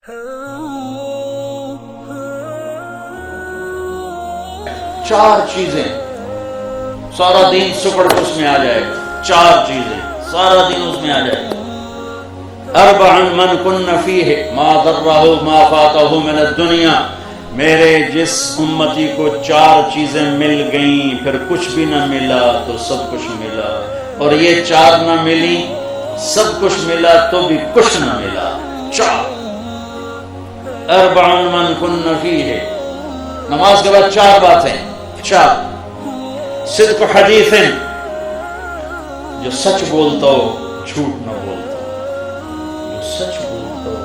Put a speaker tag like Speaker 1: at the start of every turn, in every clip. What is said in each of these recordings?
Speaker 1: चार चीजें सारा दिन सुपड़ के उसमें आ जाएगा। चार चीजें सारा दिन उसमें आ जाएगा। अरबअन मन कुन्न फीह मा दर्रहु मा फातहु मिन दुनिया। मेरे जिस उम्मती को चार चीजें मिल गईं फिर कुछ भी न मिला तो सब कुछ मिला, और ये चार न मिली सब कुछ मिला तो भी कुछ न मिला। चार अरबअन मन कुन्न फीह। नमाज के बाद चार बातें। चार सिद्क़ हदीसिन, जो सच बोलता हो झूठ न बोलता, जो सच बोलता हो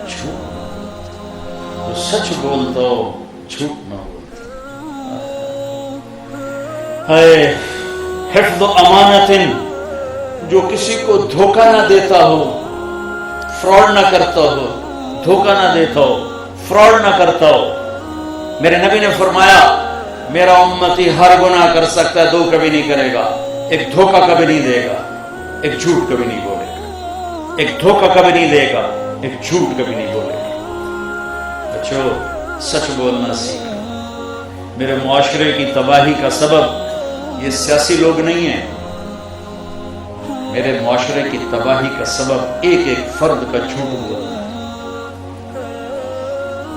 Speaker 1: झूठ न बोलता, जो सच बोलता हो झूठ न बोलता। है हिफ्ज़ अमानतिन, जो किसी को धोखा न देता हो, फ्रॉड न करता हो, धोखा न देता हो, फ्रॉड न करता हो। मेरे नबी ने फरमाया मेरा उम्मती हर गुनाह कर सकता है, दो कभी नहीं करेगा। एक धोखा कभी नहीं देगा, एक झूठ कभी नहीं बोलेगा। एक धोखा कभी नहीं देगा, एक झूठ कभी नहीं बोलेगा। बच्चों, सच बोलना सीखो। मेरे मुआशरे की तबाही का सबब ये सियासी लोग नहीं है। मेरे मुआशरे की तबाही का सबब एक एक फर्द का झूठ बोलना है,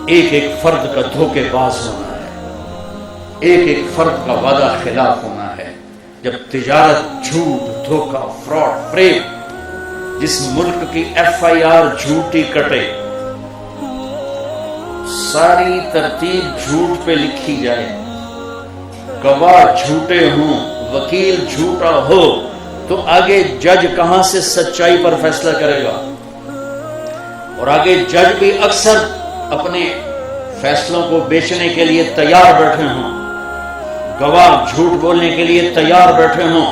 Speaker 1: एक एक फर्द का धोखेबाज होना है, एक एक फर्द का वादा खिलाफ होना है। जब तिजारत, झूठ, धोखा, फ्रॉड, फ्रेब, जिस मुल्क की FIR झूठी कटे, सारी तरतीब झूठ पे लिखी जाए, गवाह झूठे हों, वकील झूठा हो, तो आगे जज कहां से सच्चाई पर फैसला करेगा? और आगे जज भी अक्सर अपने फैसलों को बेचने के लिए तैयार बैठे हों, गवाह झूठ बोलने के लिए तैयार बैठे हों,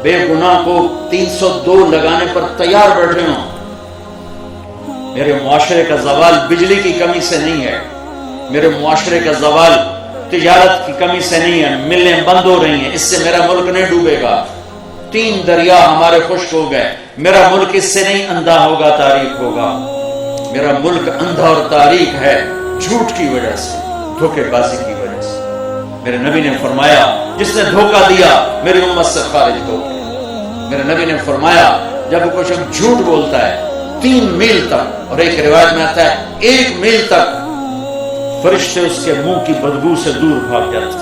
Speaker 1: बेगुनाह को 302 लगाने पर तैयार बैठे हों। मेरे मुआशरे का ज़वाल बिजली की कमी से नहीं है, मेरे मुआशरे का ज़वाल तिजारत की कमी से नहीं है। मिलें बंद हो रही हैं, इससे मेरा मुल्क नहीं डूबेगा। 3 दरिया हमारे खुश्क हो गए, मेरा मुल्क इससे नहीं अंधा होगा, तारीख होगा। मेरा मुल्क अंधा और तारीख है झूठ की वजह से, धोखेबाजी की वजह से। मेरे नबी ने फरमाया जिसने धोखा दिया मेरी उम्मत से खारिज हो गया। मेरे नबी ने फरमाया जब कोई शख्स झूठ बोलता है 3 मील तक, और एक रिवायत में आता है 1 मील तक, फरिश्ते उसके मुंह की बदबू से दूर भाग जाते।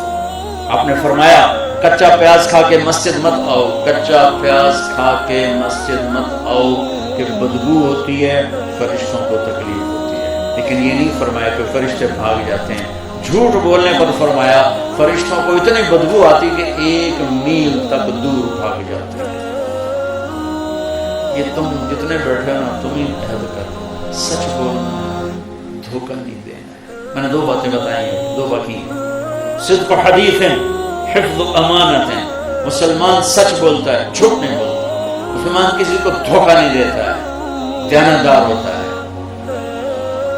Speaker 1: आपने फरमाया कच्चा प्याज खा के मस्जिद मत आओ, कच्चा प्याज खा के मस्जिद मत आओ कि बदबू होती है, फरिश्तों को तकलीफ होती है। लेकिन ये नहीं फरमाया कि फरिश्ते भाग जाते हैं। झूठ बोलने पर फरमाया फरिश्तों को इतनी बदबू आती कि 1 मील तक दूर भाग जाते हैं। ये तुम जितने बैठे हो ना, तुम ही अहद कर, सच बोलना, धोखा नहीं देना। मैंने 2 बातें बताई हैं, 2 बाकी हैं। सिद्क़ हदीसिन, हिफ्ज़ अमानतिन। मुसलमान सच बोलता है, झूठ नहीं बोलता। मुसलमान किसी को धोखा नहीं देता है, दयानतदार होता है।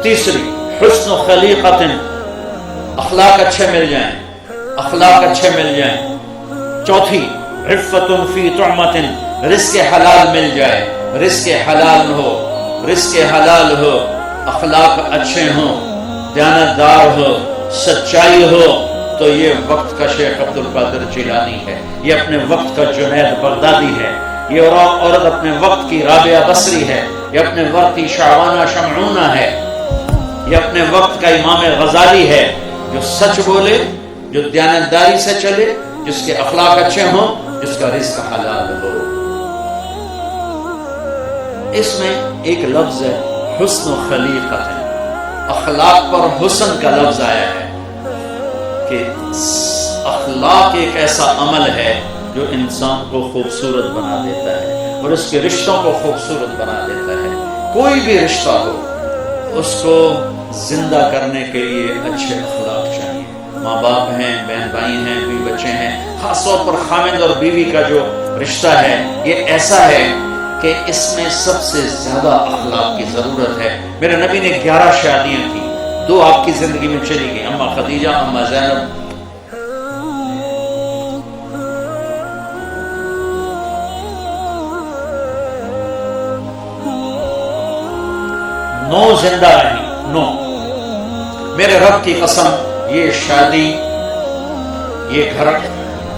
Speaker 1: तीसरी हुस्न खलीक़तिन, अखलाक अच्छे मिल जाएं, अखलाक अच्छे मिल जाएं। चौथी इफ़्फ़तुन फ़ी तुअमतिन, रिज़्क़ हलाल मिल जाए, रिज़्क़ हलाल हो, रिज़्क़ हलाल हो, अखलाक अच्छे हों, दयानतदार हो, सच्चाई हो, तो ये वक्त का शेख अब्दुल कादिर जिलानी है, ये अपने वक्त का जुनैद बगदादी है, ये औरत अपने वक्त की राबिया बसरी है, ये अपने वक्त की शाबाना शमऊना है, ये अपने वक्त का इमाम गजाली है। जो सच बोले, जो दयानतदारी से चले, जिसके अखलाक अच्छे हों, जिसका रिज़्क़ हलाल हो। इसमें एक लफ्ज है हुस्न खलीक़त, अखलाक पर हुस्न का लफ्ज आया है कि अखलाक एक ऐसा अमल है जो इंसान को खूबसूरत बना देता है और उसके रिश्तों को खूबसूरत बना देता है। कोई भी रिश्ता हो, उसको जिंदा करने के लिए अच्छे अखलाक चाहिए। माँ बाप हैं, बहन भाई हैं, बीवी बच्चे हैं, खासतौर पर खामिद और बीवी का जो रिश्ता है ये ऐसा है कि इसमें सबसे ज्यादा अखलाक की जरूरत है। मेरे नबी ने 11 शादियां की, 2 आपकी जिंदगी में चली गई, अम्मा खदीजा, अम्मा ज़ैनब। 9 زندہ رہی، 9. میرے رب کی قسم، یہ شادی، یہ گھر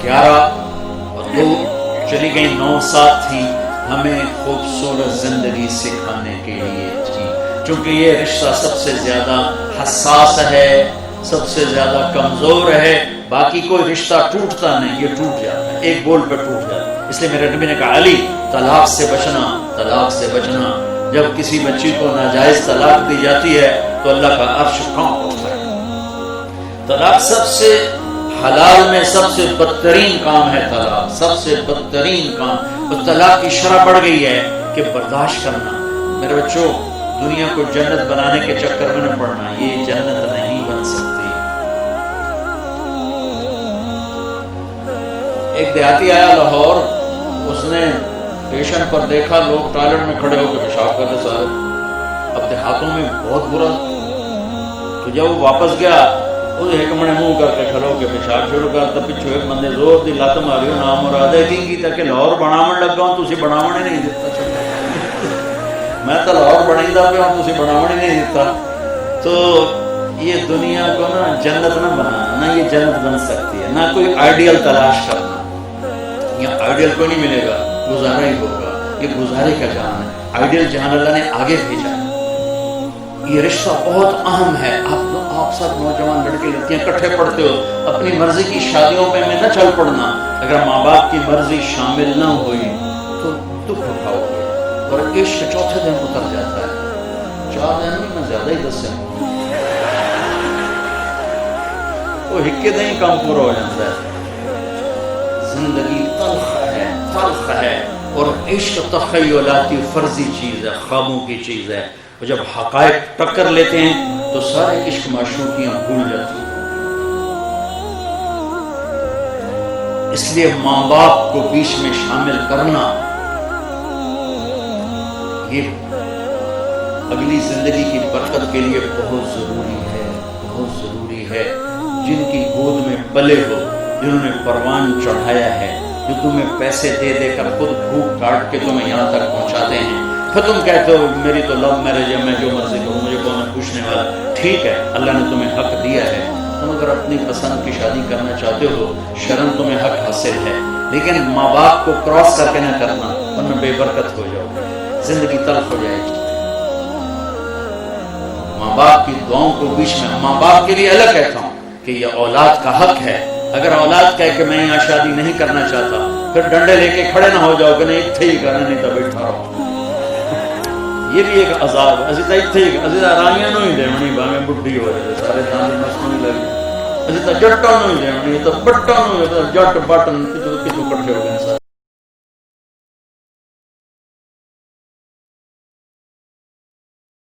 Speaker 1: 11 اور 2 چلی گئی، 9 ساتھ تھی، ہمیں خوبصورت زندگی سکھانے کے لیے تھی. چونکہ یہ رشتہ سب سے زیادہ حساس ہے، سب سے زیادہ کمزور ہے. باقی کوئی رشتہ ٹوٹتا نہیں، یہ ٹوٹ جاتا ہے، ایک بول پہ ٹوٹ جاتا ہے. اس لیے میرے نبی نے کہا علی طلاق سے بچنا، طلاق سے بچنا. جب کسی بچی کو ناجائز طلاق دی جاتی ہے تو اللہ کا عرش کانپ اٹھتا ہے. طلاق سب سے حلال میں سب سے بدترین کام ہے. طلاق سب سے بدترین کام. اور طلاق کی شرح بڑھ گئی ہے کہ برداشت کرنا. میرے بچوں، دنیا کو جنت بنانے کے چکر میں نہ پڑنا، یہ جنت نہیں بن سکتی. ایک دیہاتی آیا لاہور، اس نے اسٹیشن پر دیکھا لوگ ٹوائلٹ میں کھڑے ہو کے پیشاب کر رہے سارے. اب دیہاتوں میں بہت برا. تو جب وہ واپس گیا، وہ ایک منے منہ کر کے کھڑو کے پیشاب شروع کر. تو پچھو ایک بندے زور دی لت ماری، نام مراد ہے کی تک لاہور بناون لگا ہوں، تسی بناون ہی نہیں دیتا. میں تو لاہور بنائی دا پہ ہوں، تسی بناون ہی نہیں دیتا. تو یہ دنیا کو نا جنت نہ بنانا، نہ یہ جنت بن سکتی ہے. نہ کوئی آئیڈیل تلاش کرنا، یہاں آئیڈیل کو نہیں ملے گا، گزارا ہی ہوگا. یہ گزارے کا جہان ہے. آئیڈیل جہان اللہ نے آگے بھیجا. یہ رشتہ بہت اہم ہے. آپ سب نوجوان لڑکے لڑکیاں کٹھے پڑھتے ہو، اپنی مرضی کی شادیوں میں نہ چل پڑنا. اگر ماں باپ کی مرضی شامل نہ ہوئی تو دکھ اٹھاؤ گے. اور عشق چوتھے دن اتر جاتا ہے. 4 دن میں زیادہ ہی 10 دن وہ ہکے دیں کام پورا ہو جاتا ہے. زندگی تلخ ہے، تلخ ہے. اور عشق تخیلاتی فرضی چیز ہے، خوابوں کی چیز ہے. اور جب حقائق ٹکر لیتے ہیں تو سارے عشق معشوقیاں بھول جاتی ہیں. اس لیے ماں باپ کو بیچ میں شامل کرنا یہ اگلی زندگی کی برکت کے لیے بہت ضروری ہے، بہت ضروری ہے. جن کی گود میں پلے ہو، جنہوں نے پروان چڑھایا ہے، جو تمہیں پیسے دے دے کر خود بھوک کاٹ کے تمہیں یہاں تک پہنچاتے ہیں. پھر تم کہتے ہو میری تو لو میرج ہے، میں جو مرضی کروں، مجھے کون پوچھنے والا. ٹھیک ہے، اللہ نے تمہیں حق دیا ہے. تم اگر اپنی پسند کی شادی کرنا چاہتے ہو، شرم تمہیں حق حاصل ہے. لیکن ماں باپ کو کراس کر کے نہ کرنا، ورنہ بے برکت ہو جاؤ گے، زندگی تلخ ہو جائے گی. ماں باپ کی دعاؤں کو بیچ میں، ماں باپ کے لیے الگ کہتا ہوں کہ یہ اولاد کا حق ہے. اگر اولاد کہے کہ میں یہاں شادی نہیں کرنا چاہتا، پھر ڈنڈے لے کے کھڑے نہ ہو جاؤ کہ نہیں اتھے ہی کرنا، نہیں تو بیٹھا رہو. یہ بھی ایک عذاب ہے. اسی طرح اتھے ہی اسی طرح رائیاں نو ہی دیونی، باویں بڈھی ہو جائے سارے دان مسوں ہی لگے. اسی طرح جٹاں نو ہی دیونی، تو بٹاں نو جٹ بٹن کتوں کٹھے ہو گئے سارے.